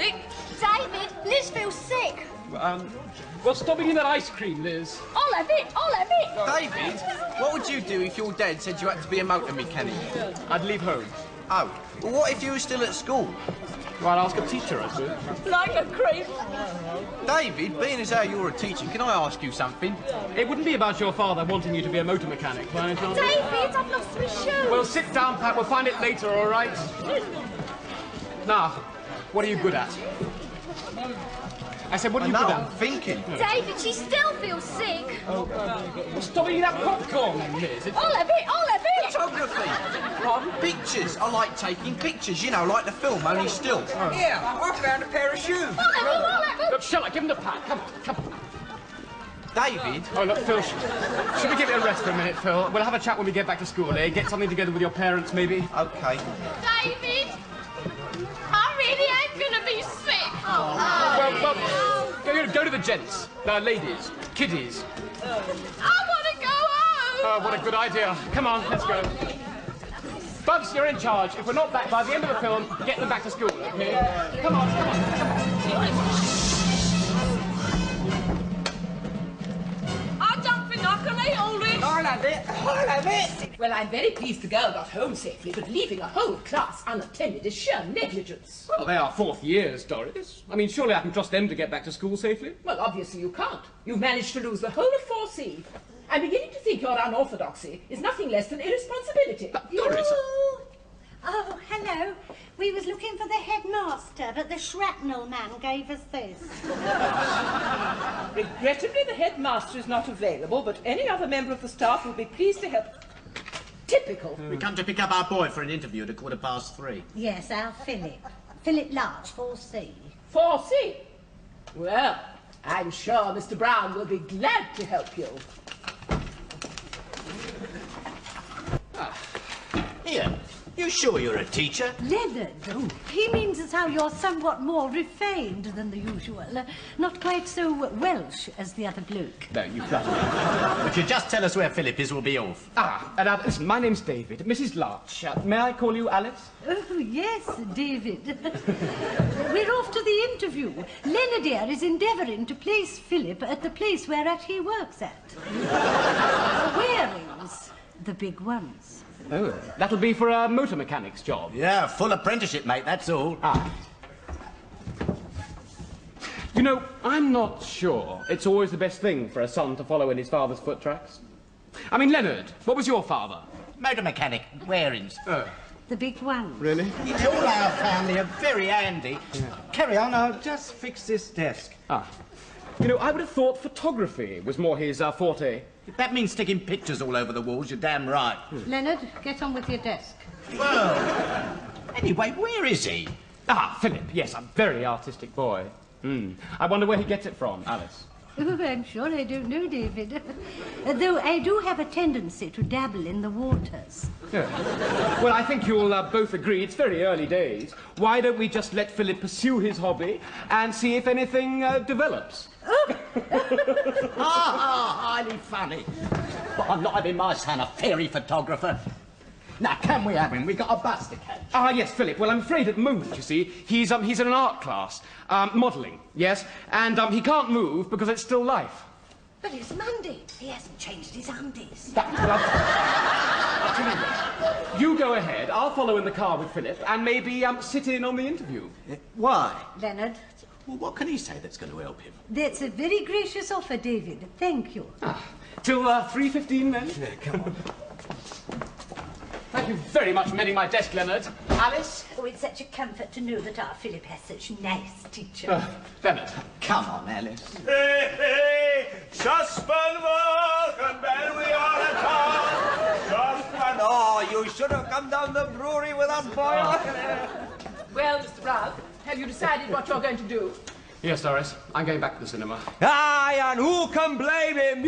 sick. David, Liz feels sick. Well, stop eating that ice cream, Liz. I'll have it, I'll have it. David, what would you do if your dad said you had to be a motor mechanic? I'd leave home. Oh, well, what if you were still at school? Well, I'd ask a teacher, I suppose. Like a creep. David, being as how you're a teacher, can I ask you something? It wouldn't be about your father wanting you to be a motor mechanic, by any chance? David, I've lost my shoe. Well, sit down, Pat. We'll find it later, all right? Now, what are you good at? I said, what are you good I'm at? thinking. David, she still feels sick. Well, stop eating that popcorn, Liz. I'll have it, I'll have it. Photography. Pictures. I like taking pictures, you know, like the film, only still. Yeah, I found a pair of shoes. I'll have it. Look, shall I give him the pat? Come on, come on. David? Oh, look, Phil, should we give it a rest for a minute, Phil? We'll have a chat when we get back to school, eh? Get something together with your parents, maybe? OK. David, I really am going to be sick. Well, go to the gents, the ladies, kiddies. I want to go home. Oh, what a good idea. Come on, let's go. Bugs, you're in charge. If we're not back by the end of the film, get them back to school, okay? Come on, come on, come on. I don't think I can eat all this. I'll have it. I'll have it. Well, I'm very pleased the girl got home safely, but leaving a whole class unattended is sheer negligence. Well, they are fourth years, Doris. I mean, surely I can trust them to get back to school safely. Well, obviously you can't. You've managed to lose the whole of 4C. I'm beginning to think your unorthodoxy is nothing less than irresponsibility. Doris... Oh, hello. We was looking for the headmaster, but the shrapnel man gave us this. Regrettably, the headmaster is not available, but any other member of the staff will be pleased to help. Typical. We come to pick up our boy for an interview at 3:15. Yes, our Philip. Philip Larch, 4C. 4C? Well, I'm sure Mr. Brown will be glad to help you. Here, you sure you're a teacher? Leonard, he means as how you're somewhat more refined than the usual. Not quite so Welsh as the other bloke. No, you flatter me. If you just tell us where Philip is, we'll be off. Listen, my name's David. Mrs. Larch. May I call you Alice? Oh, yes, David. We're off to the interview. Leonard here is endeavouring to place Philip at the place whereat he works at. Wearings, the big ones. Oh, that'll be for a motor mechanic's job. Yeah, full apprenticeship, mate, that's all. You know, I'm not sure it's always the best thing for a son to follow in his father's foot tracks. I mean, Leonard, what was your father? Motor mechanic, Wearings. Oh. The big ones. Really? All our family are very handy. Yeah. Carry on, I'll just fix this desk. You know, I would have thought photography was more his forte. If that means sticking pictures all over the walls, you're damn right. Leonard, get on with your desk. Well, anyway, where is he? Philip, yes, a very artistic boy. I wonder where he gets it from, Alice. Oh, I'm sure I don't know, David. Though I do have a tendency to dabble in the waters. Yeah. Well, I think you'll both agree it's very early days. Why don't we just let Philip pursue his hobby and see if anything develops? Highly funny. But I'm not having my son a fairy photographer. Now, can we have him? We've got a bus to catch. Yes, Philip. Well, I'm afraid at the moment, you see, he's in an art class. Modelling, yes. And he can't move because it's still life. But it's Monday. He hasn't changed his undies. I'll tell you what. You go ahead. I'll follow in the car with Philip and maybe sit in on the interview. Why? Leonard. Well, what can he say that's going to help him? That's a very gracious offer, David. Thank you. Till 3:15 then? Yeah, come on. Thank you very much for mending my desk, Leonard. Alice? Oh, it's such a comfort to know that our Philip has such nice teachers. Leonard. Come on, Alice. Hey, hey, Suspen and bell we are at home. Suspen, oh, you should have come down the brewery with us, boy. Well, Mr. Brown, have you decided what you're going to do? Yes, Doris. I'm going back to the cinema. Aye, and who can blame him?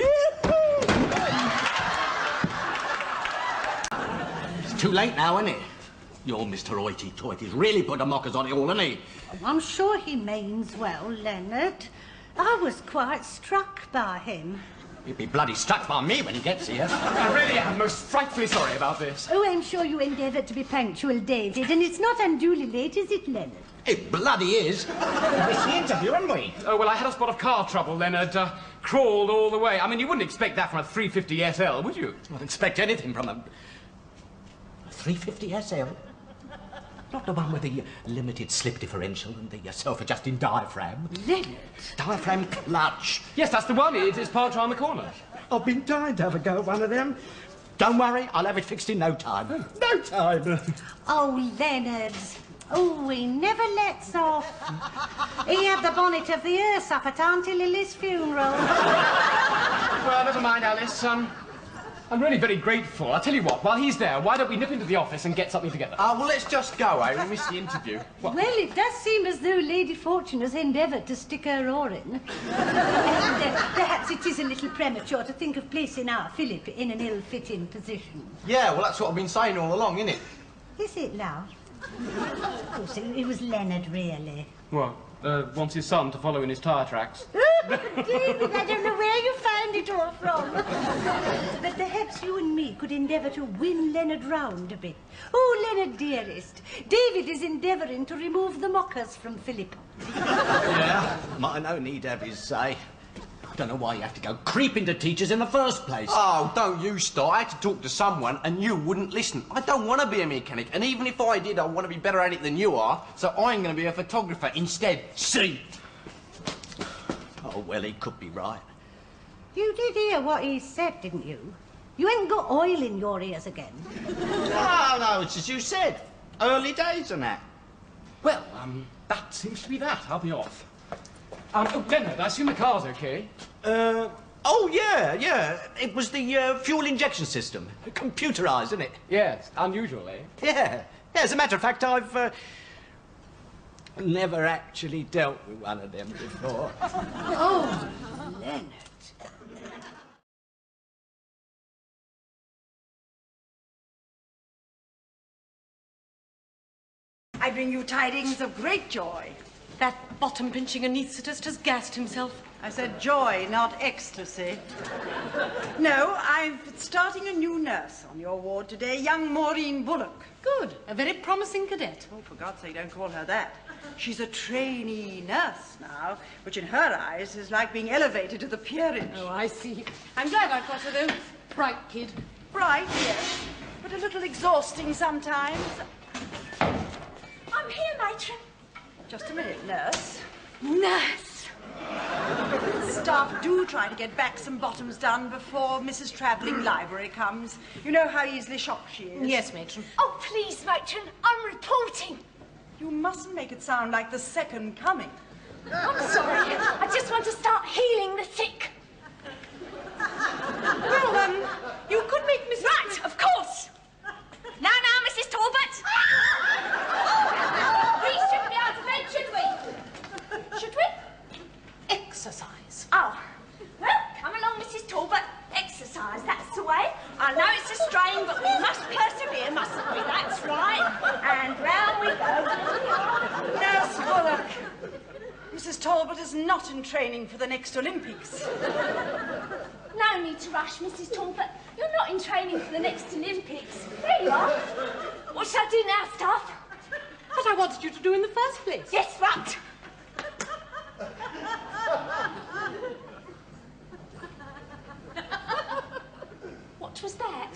It's too late now, isn't it? Your Mr. Hoity-Toity's really put the mockers on it all, hasn't he? I'm sure he means well, Leonard. I was quite struck by him. He'll be bloody struck by me when he gets here. I really am most frightfully sorry about this. Oh, I'm sure you endeavoured to be punctual, David, and it's not unduly late, is it, Leonard? It bloody is. We missed the interview, haven't we? Oh, well, I had a spot of car trouble, Leonard. Crawled all the way. I mean, you wouldn't expect that from a 350 SL, would you? I'd expect anything from a 350 SL. Not the one with the limited slip differential and the self-adjusting diaphragm. Leonard! Diaphragm clutch. Yes, that's the one. It's parked around the corner. I've been dying to have a go at one of them. Don't worry, I'll have it fixed in no time. No time. Oh, Leonard. Oh, he never lets off. He had the bonnet of the earth up at Auntie Lily's funeral. Well, never mind, Alice. I'm really very grateful. I'll tell you what, while he's there, why don't we nip into the office and get something together? Well, let's just go, eh? We missed the interview. Well, it does seem as though Lady Fortune has endeavoured to stick her oar in. And perhaps it is a little premature to think of placing our Philip in an ill-fitting position. Yeah, well, that's what I've been saying all along, innit? Is it, love? Of course, it was Leonard, really. What? Wants his son to follow in his tyre tracks. David, I don't know where you found it all from. But perhaps you and me could endeavour to win Leonard round a bit. Oh, Leonard, dearest, David is endeavouring to remove the mockers from Philip. Yeah, might no need have his say. I don't know why you have to go creeping to teachers in the first place. Oh, don't you start. I had to talk to someone and you wouldn't listen. I don't want to be a mechanic, and even if I did, I want to be better at it than you are, so I'm going to be a photographer instead. See? Oh, well, he could be right. You did hear what he said, didn't you? You ain't got oil in your ears again. No, it's as you said. Early days and that. Well, that seems to be that. I'll be off. Oh, Leonard, I assume the car's okay? Oh, yeah. It was the fuel injection system. Computerised, isn't it? Yes, unusual, eh? Yeah. As a matter of fact, I've never actually dealt with one of them before. Oh, Leonard. I bring you tidings of great joy. That bottom-pinching anaesthetist has gassed himself. I said joy, not ecstasy. No, I'm starting a new nurse on your ward today, young Maureen Bullock. Good. A very promising cadet. Oh, for God's sake, don't call her that. She's a trainee nurse now, which in her eyes is like being elevated to the peerage. Oh, I see. I'm glad I've got her, though. Bright kid. Bright, yes, but a little exhausting sometimes. I'm here, matron. Just a minute, nurse. Nurse. Staff do try to get back some bottoms done before Mrs. Travelling Library comes. You know how easily shocked she is. Yes, matron. Oh, please, matron, I'm reporting. You mustn't make it sound like the second coming. I'm sorry. I just want to start healing the sick. Well, you could make Mrs. Right, of course. Now, Mrs. Talbot. We shouldn't be out of bed, should we? Should we? Exercise. Oh. Well, come along, Mrs. Talbot. Exercise, that's the way. I know it's a strain, but we must persevere, mustn't we? That's right. And round we go. Nurse Bullock. Mrs. Talbot is not in training for the next Olympics. No need to rush, Mrs. Talbot. You're not in training for the next Olympics. There you are. What shall I do now, staff? What I wanted you to do in the first place. Yes, right. What was that?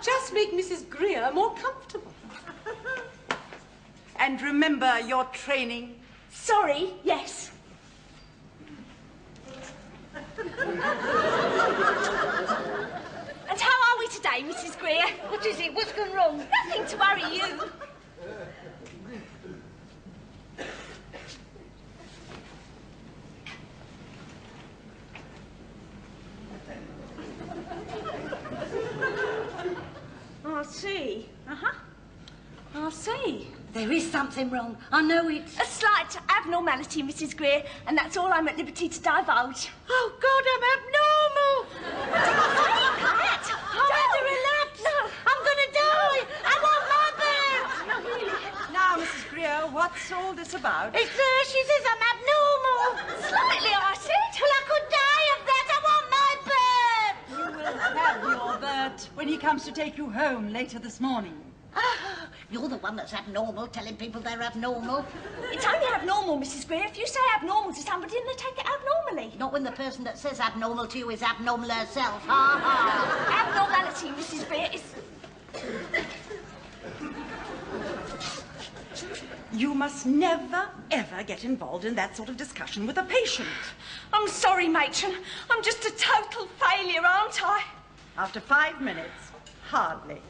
Just make Mrs. Greer more comfortable. And remember your training. Sorry, yes. And how are we today, Mrs. Greer? What is it? What's gone wrong? Nothing to worry you. I see. I see. There is something wrong. I know it. A slight abnormality, Mrs. Greer, and that's all I'm at liberty to divulge. Oh, God, I'm abnormal. Pat! Don't relax. No. I'm going to die. I want my bed. No, really. Now, Mrs. Greer, what's all this about? It's she says I'm abnormal. Slightly, I said. Well, I could die of that. I What when he comes to take you home later this morning? Ah, you're the one that's abnormal, telling people they're abnormal. It's only abnormal, Mrs. Greer. If you say abnormal to somebody, then they take it abnormally. Not when the person that says abnormal to you is abnormal herself. Ha ha. Abnormality, Mrs. Greer, is... You must never, ever get involved in that sort of discussion with a patient. I'm sorry, matron. I'm just a total failure, aren't I? After 5 minutes, hardly.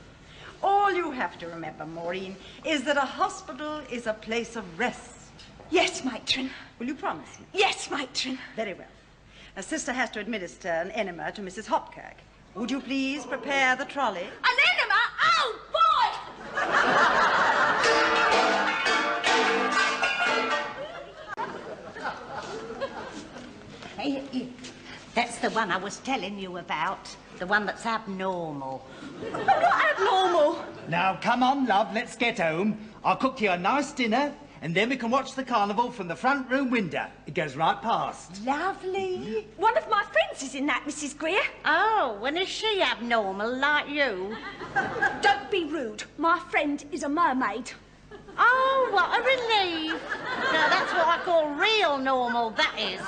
All you have to remember, Maureen, is that a hospital is a place of rest. Yes, matron. Will you promise me? Yes, matron. Very well. A sister has to administer an enema to Mrs. Hopkirk. Would you please prepare the trolley? An enema? Oh, boy! Hey, that's the one I was telling you about. The one that's abnormal. I'm not abnormal. Now, come on, love, let's get home. I'll cook you a nice dinner, and then we can watch the carnival from the front room window. It goes right past. Lovely. One of my friends is in that, Mrs. Greer. Oh, and is she abnormal like you? Don't be rude. My friend is a mermaid. Oh, what a relief. Now, that's what I call real normal, that is.